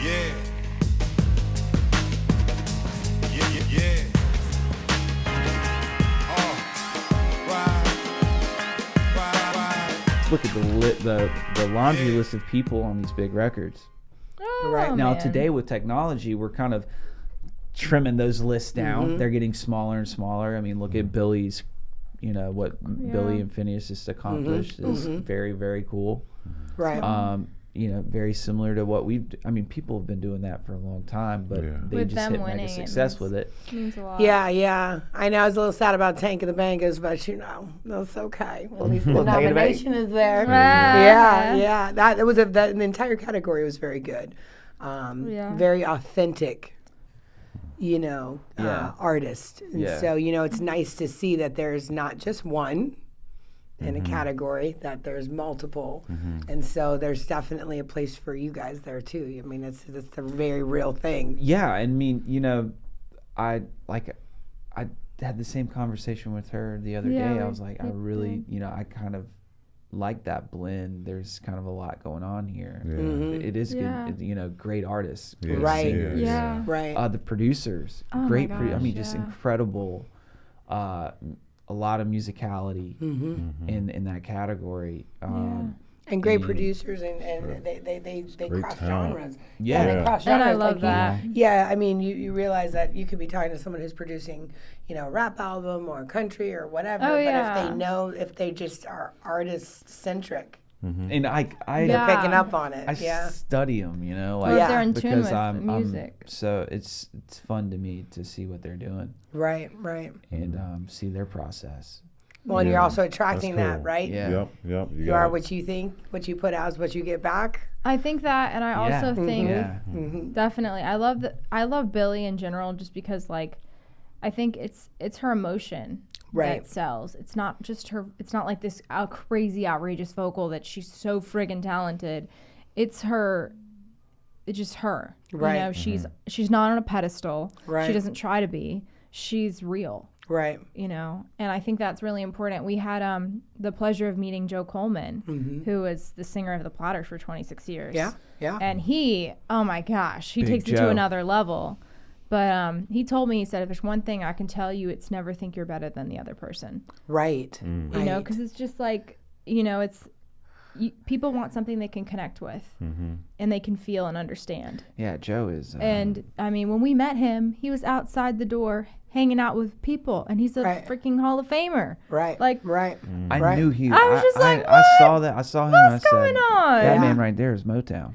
Yeah. Yeah, yeah, yeah. Let's look at the laundry list of people on these big records. Oh, Right. Now man. today with technology, we're kind of trimming those lists down. They're getting smaller and smaller. I mean, look at Billy's, what Billy and Phineas just accomplished is very, very cool. Right. Very similar to what people have been doing that for a long time, but they With just them hit winning, mega it success with it. means a lot. Yeah. I know I was a little sad about Tank and the Bangers, but that's okay. At least the Well, Tank and the nomination is there. Ah. Yeah. The entire category was very good. Very authentic. Artist. And Yeah. so, it's nice to see that there's not just one in a category, that there's multiple. And so there's definitely a place for you guys there too. I mean, it's a very real thing. Yeah, I mean, I had the same conversation with her the other day. I was like, I really, I kind of like that blend. There's kind of a lot going on here. It is good, great artists. Yes, Right. Yeah. Right. The producers, Oh great. my gosh, just yeah. incredible. A lot of musicality in that category. And great producers, and they great cross talent. genres. Yeah. They cross And I genres. love that. Yeah, I mean, you realize that you could be talking to someone who's producing, a rap album or country or whatever. Oh, but yeah. if they just are artist centric, And I Yeah. picking up on it. I Yeah. study them, Or if they're in tune because with I'm music. so it's fun to me to see what they're doing Right. and see their process. Well, and you're also attracting That's that, cool. right? Yeah. Yep. You are what you think, what you put out is what you get back. I think that, and I also think Yeah. definitely. I love Billy in general, just because I think it's her emotion Right. that sells. It's not just her. It's not like this crazy, outrageous vocal that she's so friggin' talented. It's her. It's just her. Right. She's not on a pedestal. Right. She doesn't try to be. She's real. Right. And I think that's really important. We had the pleasure of meeting Joe Coleman, who was the singer of the Platters for 26 years. Yeah. And he, oh my gosh, he Big takes it to Joe. another level. But he told me, he said, if there's one thing I can tell you, it's never think you're better than the other person. Right. You know, because it's just like, it's people want something they can connect with and they can feel and understand. Yeah, Joe is. And I mean, when we met him, he was outside the door hanging out with people, and he's a Right. freaking Hall of Famer. Right. Like, Right. I Right. knew he. I was just like, I saw what? that. I saw him. What's I said, going on? That Yeah. man right there is Motown.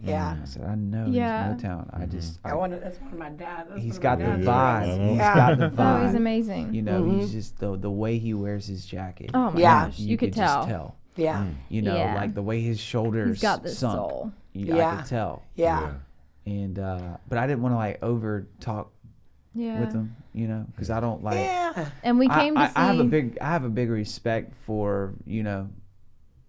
Yeah. I said, I know Yeah. he's Motown. I just. That's one of my dad's. He's got the dad's vibe. favorites. He's Yeah. got the vibe. oh, he's amazing. He's just the way he wears his jacket. Oh my Yeah. gosh, you could just tell. Yeah. Yeah. Like the way his shoulders He's got this sunk. soul. I Yeah. could tell. Yeah. And but I didn't want to over talk Yeah. with him, because I don't like. Yeah. And we came to see. I have a big respect for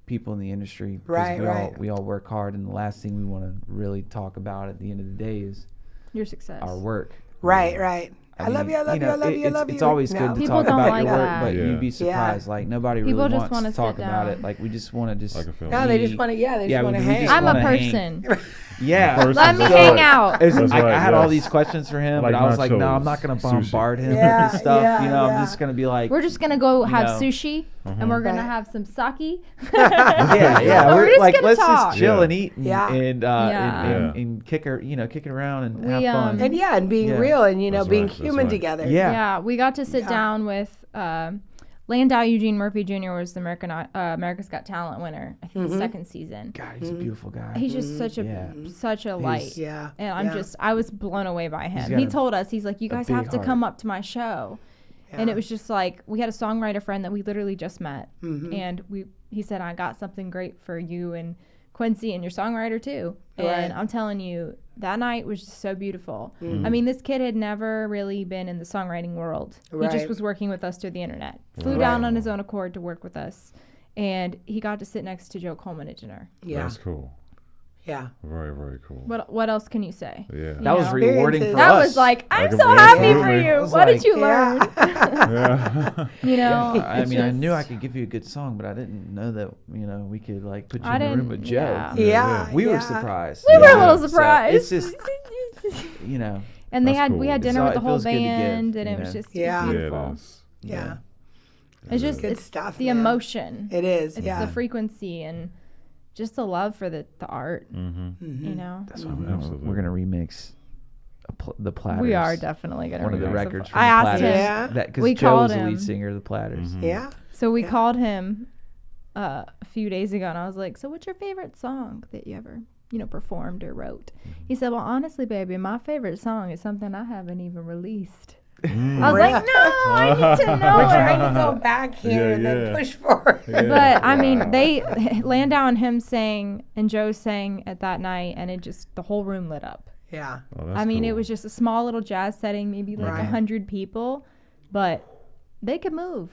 people in the industry. 'Cause Right. we all work hard, and the last thing we want to really talk about at the end of the day is your success. our work. Right. I love mean, you. I love you. I love you. I love you. It's always good to People talk don't about like your work, that. but Yeah. you'd be surprised. Like nobody People really just wants wanna to talk sit about down. it. Like we just want to just. Like a film. No, they just want to. Yeah, they just want to hang. I'm a wanna hang. person. Yeah. Person. Let me So- hang out. It's- That's I right, had all yes. these questions for him, Like but I was like, no, nachos, I'm not going to sushi. bombard him Yeah, and stuff. yeah, I'm yeah. just going to be like, We're just gonna go have know. sushi, and we're gonna Right. have some sake. yeah. We're just like, gonna let's talk. just chill Yeah. and eat and Yeah. and kick it around and have fun. And being Yeah. real and That's being right, that's human right. together. Yeah. Yeah, we got to sit down with Landau Eugene Murphy Jr. was the America's Got Talent winner. I think the second season. God, he's a beautiful guy. He's just such a light. Yeah. And yeah. I was blown away by him. got He a- told us, he's like, you guys big have to heart. come up to my show. And Yeah. it was just like, we had a songwriter friend that we literally just met. And he said, I got something great for you and Quincy and your songwriter too. And Right. I'm telling you, that night was just so beautiful. I mean, this kid had never really been in the songwriting world. He just Right. was working with us through the internet. Flew down on his own accord to work with us. And he got to sit next to Joe Coleman at dinner. Yeah. That's cool. Yeah. Very, very cool. What else can you say? Yeah. That was know? rewarding for That us. was like, I'm Like, so happy for absolutely. you. It was What did like- you learn? Yeah. You know, I mean, I just- knew I could give you a good song, but I didn't know that, we could like put you I in the room didn't- with Joe. yeah. Yeah. We were yeah. surprised. We were a Yeah. little So surprised. it's just, and they That's had cool. we had dinner So with the it whole feels good to give, band, and you it was know? just Yeah. Yeah, beautiful. it is. Yeah. It's just Good it's stuff, the man. emotion. It is. It's yeah. the frequency and just the love for the art. Mm-hmm. You know, That's why Absolutely. we're gonna remix the Platters. we are definitely gonna. one of the remix records from I the asked Platters. him. Yeah. That because We Joe called was the him. lead singer of the Platters. Yeah. So we Yeah. called him a few days ago, and I was like, "So, what's your favorite song that you ever, performed or wrote?" He said, "Well, honestly, baby, my favorite song is something I haven't even released." I was like, "No, I need to know We're it." trying to go back here Yeah, and yeah. then push forward. But I mean, Wow. they Landau and him sang and Joe sang at that night, and it just the whole room lit up. Yeah. Oh, that's I mean, it cool. was just a small little jazz setting, maybe like Right. 100 people, but they could move.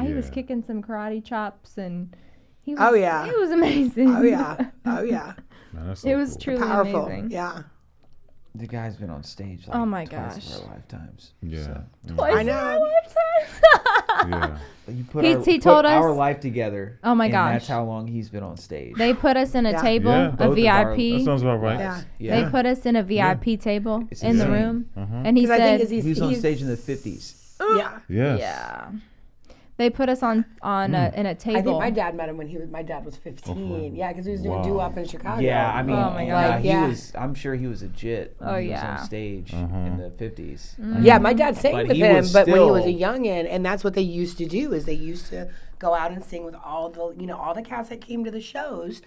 He was Yeah. kicking some karate chops, and he was. Oh, yeah. It was amazing. Oh yeah. Oh yeah. Man, that's so It was cool. truly Powerful. amazing. Yeah. The guy's been on stage like Oh my twice gosh. in our lifetimes. Yeah. So. Twice I in know. our lifetime. Yeah. You put He told us- our life together. Oh my and gosh. That's how long he's been on stage. They put us in a Yeah. table, Yeah. a Both of our- VIP. That sounds about right. Yeah. Yeah. They put us in a VIP table It's in the insane. room, Uh-huh. and he 'Cause I said, think He was on stage in the 50s. Yeah. Yes. "Yeah." They put us on in a table. I think my dad met him when my dad was 15. Yeah, because he was doing Wow. doo-wop in Chicago. Yeah, I mean, Oh my yeah, God. he Yeah. was. I'm sure he was a jit when Oh, he was yeah. on stage Uh-huh. in the 50s. Yeah, my dad sang But with he him, was but when he was a still- youngin', and that's what they used to do is they used to go out and sing with all the all the cats that came to the shows.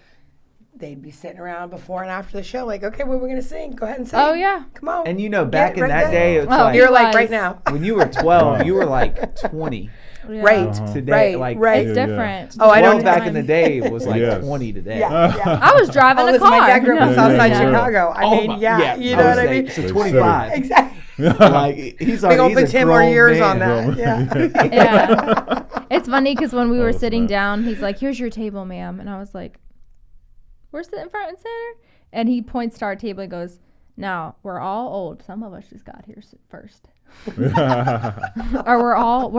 They'd be sitting around before and after the show, like, okay, what we're gonna sing? Go ahead and sing. Oh yeah. Come on. And back in right that there. day, it's Oh, like You're He like was. right now. when you were 12, you were like 20. Yeah. Right. Uh-huh. Today, Right, like right. It's Yeah, yeah. different. Oh, I 12 don't back in the day was like Yes. 20 today. Yeah, yeah. I was driving Oh, a listen, car. my dad grew up in No. Southside Yeah. Chicago. I Oh mean, my- yeah, you I know was what I saying, mean? So They 25. Exactly. Like he's We're gonna he's a put 10 more grown years man. on that. Yeah. Yeah. It's funny because when we were Oh, sitting snap. down, he's like, "Here's your table, ma'am," and I was like, "We're sitting front and center," and he points to our table and goes, "Now we're all old. Some of us just got here first, or we're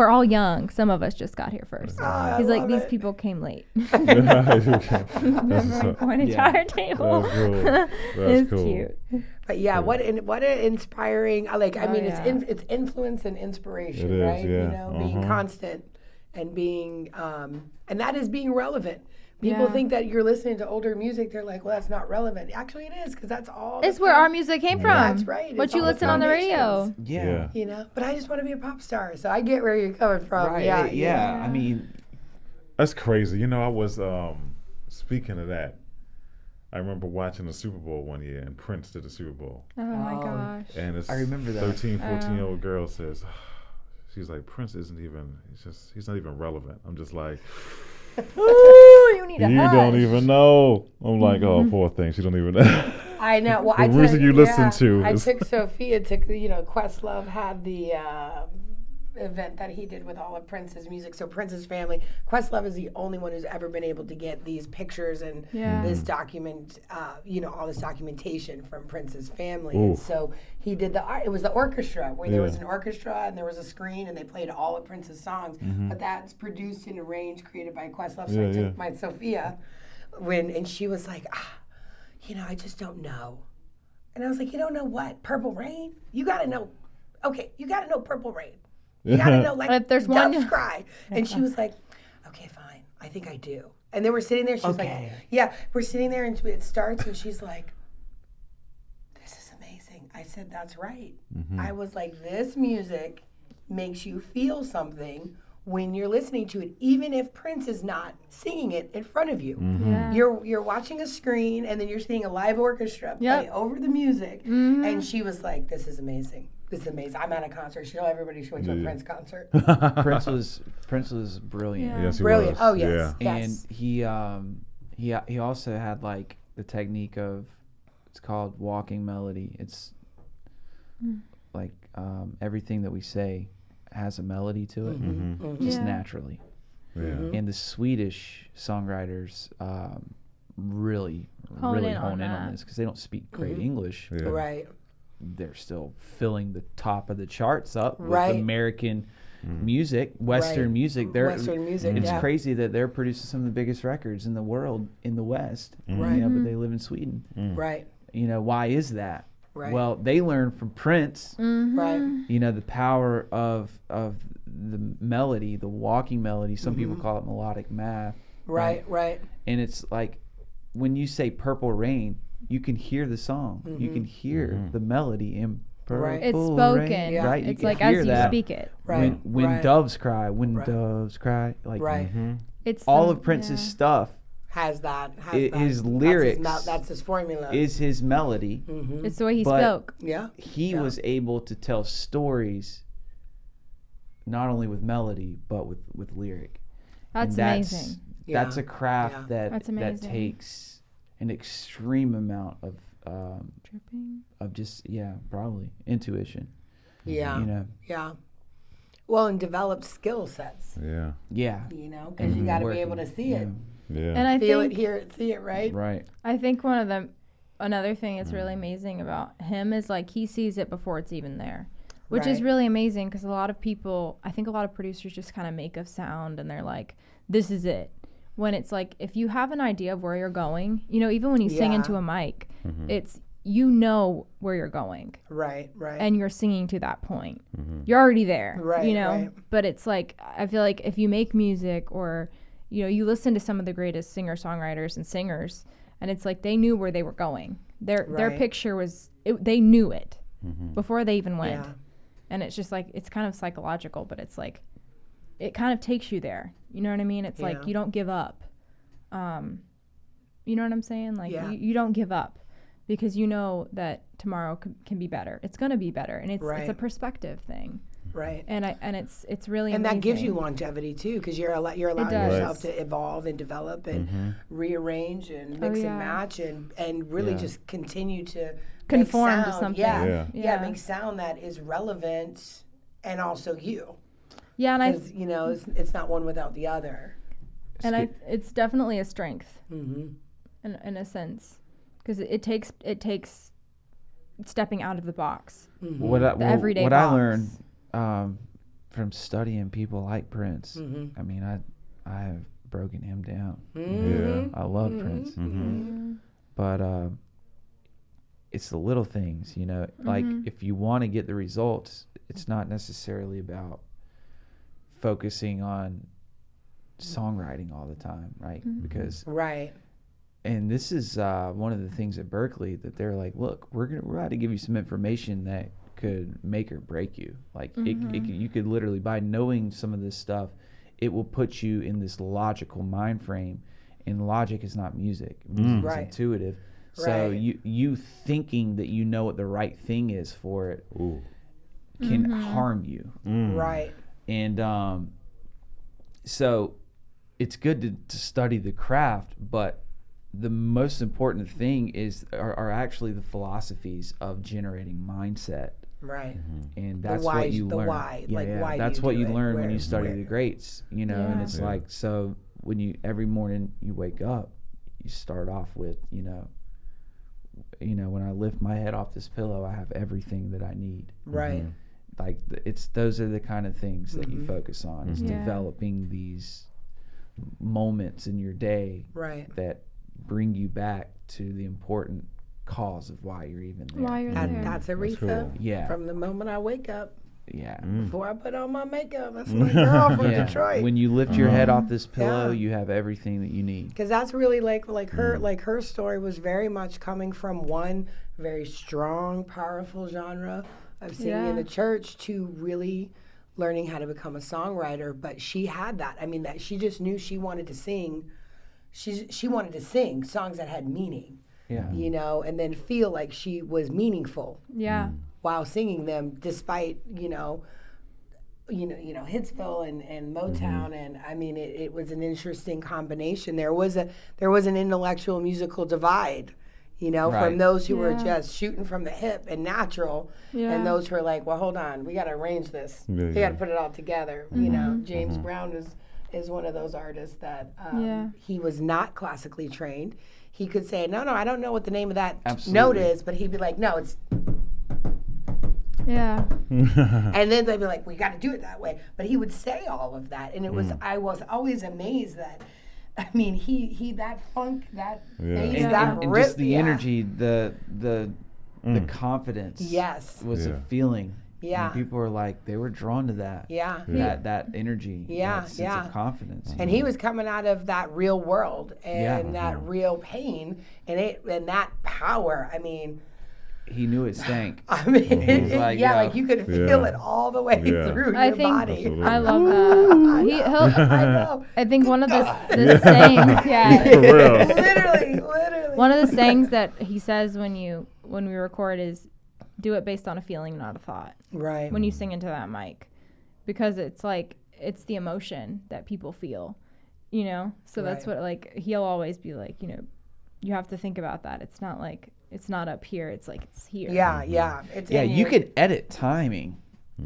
all young. Some of us just got here first." I He's like, love "These it. people came late." That's Remember, he pointed Yeah. to our table. cool. That's It's cool. cute. But yeah, what an inspiring. I Oh, mean, yeah. it's influence and inspiration, It is, right? yeah. You know, being Uh-huh. constant and being and that is being relevant. People Yeah. think that you're listening to older music. They're like, well, that's not relevant. Actually, it is because that's all. It's the where time- our music came from. That's right. What It's you all the listen on the radio. foundations. Yeah. Yeah. You know, but I just want to be a pop star, so I get where you're coming from. Right. Yeah, Yeah. I mean, That's crazy. You know, I was speaking of that. I remember watching the Super Bowl one year, and Prince did the Super Bowl, Oh my gosh. and this I remember that. 13, 14-year-old girl says, she's like, Prince isn't even. He's not even relevant. I'm just like, Ooh, you need a you hush. don't even know. I'm like, oh, poor thing. She don't even know. I know. Well, The I music you listen to I is- took Sophia to Questlove had the event that he did with all of Prince's music. So Prince's family, Questlove is the only one who's ever been able to get these pictures and Yeah. this document, all this documentation from Prince's family. Ooh. And so he did it was the orchestra where there was Yeah. an orchestra and there was a screen and they played all of Prince's songs. But that's produced and arranged, created by Questlove. So I Yeah, took yeah. my Sophia and she was like, I just don't know. And I was like, you don't know what? Purple Rain? You got to know. Okay, you got to know Purple Rain. You got to know, like, If there's Doves one- Cry. And she was like, okay, fine. I think I do. And then we're sitting there. She's Okay. like, yeah, we're sitting there and it starts and she's like, this is amazing. I said, that's right. I was like, this music makes you feel something when you're listening to it, even if Prince is not singing it in front of you. Yeah. You're watching a screen and then you're seeing a live orchestra play Yep. over the music. And she was like, this is amazing. This is amazing. I'm at a concert. She told everybody she went to a Yeah. Prince concert. Prince was brilliant. Yeah. Yes, he Brilliant. was. Oh, yes. Yeah. And he also had like the technique of, it's called walking melody. It's like everything that we say has a melody to it, just Yeah. naturally. Yeah. And the Swedish songwriters really Hone in hone on in on that. this because they don't speak great English. Yeah. Right. They're still filling the top of the charts up Right. with American music, Western Right. music. Western music, It's yeah. crazy that they're producing some of the biggest records in the world in the West. Right. You know, but they live in Sweden. Right. You know, why is that? Right. Well, they learned from Prince. Right. You know, the power of the melody, the walking melody. Some people call it melodic math. Right. Right. And it's like when you say Purple Rain, you can hear the song. You can hear the melody in Purple Right. It's Rain, spoken. Yeah. right? You It's can like hear as you that. speak it. Right. When right. doves cry, when Right. doves cry, like Right. It's all the- of Prince's yeah. stuff Has that. his That's lyrics That's his formula. is his melody. It's the way he But- spoke. Yeah. He was able to tell stories not only with melody but with lyric. That's And amazing. That's Yeah. a craft Yeah. that That's that amazing. takes an extreme amount of Dripping. just probably intuition. Yeah. You know. Yeah. Well, and develop skill sets, Yeah. Yeah. you know, because you got to be able to see it, Yeah. And I feel think it, hear it, see it, right? Right. I think another thing that's really amazing about him is like he sees it before it's even there, which is Right. really amazing because a lot of people, I think a lot of producers just kind of make a sound and they're like, this is it. When it's like, if you have an idea of where you're going, you know, even when you sing Yeah. into a mic, it's, you know where you're going Right, right. and you're singing to that point. You're already there, Right, you know? right. But it's like, I feel like if you make music or, you know, you listen to some of the greatest singer-songwriters and singers, and it's like they knew where they were going. Their Right. picture was, they knew it before they even went. Yeah. And it's just like, it's kind of psychological, but it's like, it kind of takes you there. You know what I mean? It's Yeah. like, you don't give up. You know what I'm saying? Like, Yeah. you don't give up because you know that tomorrow can be better. It's going to be better. And it's a Right. perspective thing. Right. And it's really And amazing. that gives you longevity too, because you're allowing does. yourself to evolve and develop and rearrange and mix yeah. and match and really Yeah. just continue to Conform make to sound. something. Yeah. Yeah. make sound that is relevant and also you, Yeah, and because you know it's not one without the other. it's definitely a strength Mm-hmm. in a sense because it takes stepping out of the box. What I, The everyday what I box. learned from studying people like Prince. Mm-hmm. I mean, I have broken him down. Yeah. I love Prince, but it's the little things, you know. Like if you want to get the results, it's not necessarily about focusing on songwriting all the time, right? Because Right. and this is one of the things at Berkeley that they're like, look, we're about to give you some information that could make or break you. Like you could literally, by knowing some of this stuff, it will put you in this logical mind frame. And logic is not music. Music Right. is intuitive. So Right. you thinking that you know what the right thing is for it Ooh. can harm you. Right. And so it's good to study the craft, but the most important thing are actually the philosophies of generating mindset, Right. and that's why- what you the learn. why, like, why do that's you what do you it, learn when where- you study where. the greats, you know. And Yeah. it's Yeah. like, so when you every morning you wake up, you start off with you know when I lift my head off this pillow, I have everything that I need. Right. Like those are the kind of things that you focus on, is Yeah. developing these moments in your day Right. that bring you back to the important cause of why you're even there. Why you're there. That's Aretha. cool. Yeah. From the moment I wake up, Yeah. before I put on my makeup, that's my girl from Yeah. Detroit. When you lift your head off this pillow, Yeah. you have everything that you need. Because that's really like her story was very much coming from one very strong, powerful genre of singing in Yeah. the church to really learning how to become a songwriter. But she had that. I mean, that she just knew she wanted to sing. She wanted to sing songs that had meaning, Yeah. you know, and then feel like she was meaningful Yeah. while singing them, despite Hitsville and Motown, and I mean it was an interesting combination. There was an intellectual musical divide, Right. from those who were Yeah. just shooting from the hip and natural, Yeah. and those who are like, well, hold on, we got to arrange this, Yeah, we yeah. got to put it all together. James Brown is one of those artists that Yeah. he was not classically trained. he could say, no, I don't know what the name of that Absolutely. note is, but he'd be like, no, it's, Yeah. and then they'd be like, we got to do it that way. But he would say all of that, and it was, I was always amazed that, I mean, he that funk, that bass, And, that and rip, just the energy, the confidence. Yes. Was a feeling. Yeah. And people were like, they were drawn to that. Yeah. That energy. Yeah, that sense of confidence. And he was coming out of that real world and that real pain and that power. I mean, he knew it stank. I mean, like, like you could feel it all the way through your body. Absolutely. I love that. I know. I think one of the sayings, For real. literally. one of the sayings that he says when we record is, do it based on a feeling, not a thought. Right. When you sing into that mic, because it's like it's the emotion that people feel, you know. So that's what, like, he'll always be like, you know, you have to think about that. It's not like it's not up here. It's like it's here. Yeah. It's You can edit timing.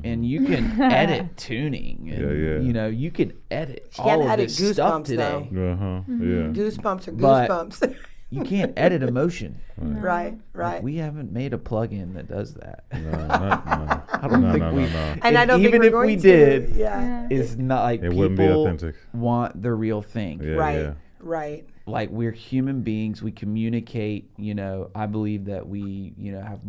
And you can edit tuning. And, you know, you can edit all of edit this stuff today. Goosebumps are But- goosebumps. You can't edit emotion. Right. We haven't made a plugin that does that. No. I don't think we. And I don't think even we're if going we to. did, Yeah. it's not like It people wouldn't be authentic. want the real thing. Right. Like, we're human beings. We communicate. You know, I believe that we, you know, have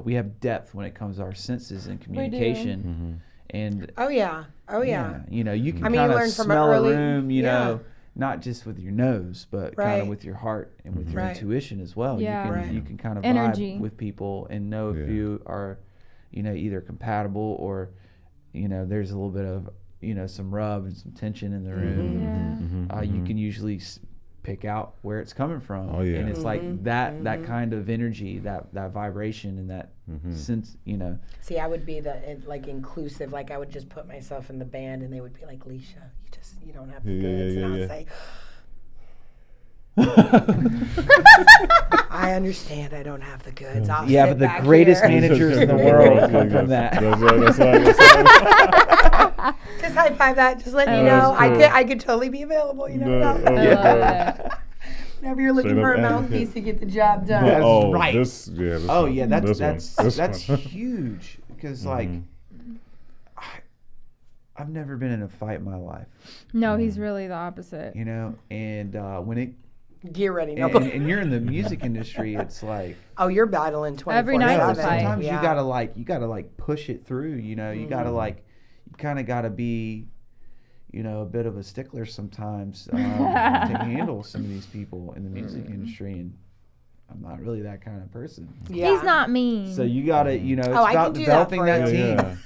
we have depth when it comes to our senses and communication. And Oh yeah. you know, you can I mean, kind you of learn from smell early- a room. You yeah. know. Not just with your nose, but kind Right. of with your heart and with your Right. intuition as well. Yeah. You can Right. you can kind of Energy. vibe with people and know if you are, you know, either compatible or, you know, there's a little bit of, you know, some rub and some tension in the room. You can usually pick out where it's coming from. Oh, yeah. And it's like that kind of energy, that vibration and that sense, you know. See, I would be like inclusive. Like I would just put myself in the band, and they would be like, "Alisha, you don't have the goods," and I would say, "I understand. I don't have the goods. I'll Yeah, sit but the back greatest here." managers in the world come from that. That's right. Just high five that. Just letting you Oh, know, that's cool. I could totally be available. You never No, know. oh, I love it. Whenever you're looking Straight for a up mouthpiece advocate. to get the job done. That's Oh, right. this Oh one. yeah, This that's one. huge because like I've never been in a fight in my life, No, he's really the opposite. you know, and when it Get ready. No. and you're in the music industry, it's like Oh, you're battling 24/7. Every night's a fight. sometimes Yeah. you gotta like push it through, you know, you gotta like you kind of gotta be, you know, a bit of a stickler sometimes to handle some of these people in the music industry, and I'm not really that kind of person. Yeah. He's not mean. So you gotta, you know, it's I about can do developing for that you. team.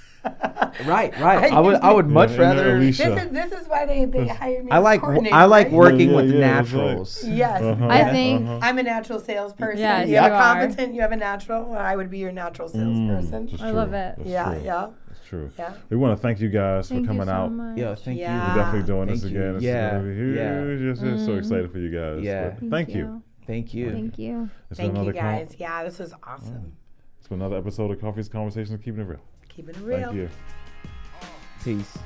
Right. I would much rather. This is why they hired me. I as like coordinator, like right? working Yeah, with yeah, that's right. naturals. Yes. I think I'm a natural salesperson. Yes, You're you are. competent. You have a natural. I would be your natural salesperson. I love it. That's Yeah, true. yeah. That's true. Yeah. We want to thank you guys Thank for you coming so out. much. Yeah, thank Yeah. We're definitely doing this Thank you. again. It's Yeah, gonna be huge. yeah. So excited for you guys. Yeah. But thank you. you. Thank you. Thank you. It's Thank been you another guys. Yeah, this was awesome. It's been another episode of Coffee's Conversations, Keeping It Real. Keeping it real. Thank you. Peace.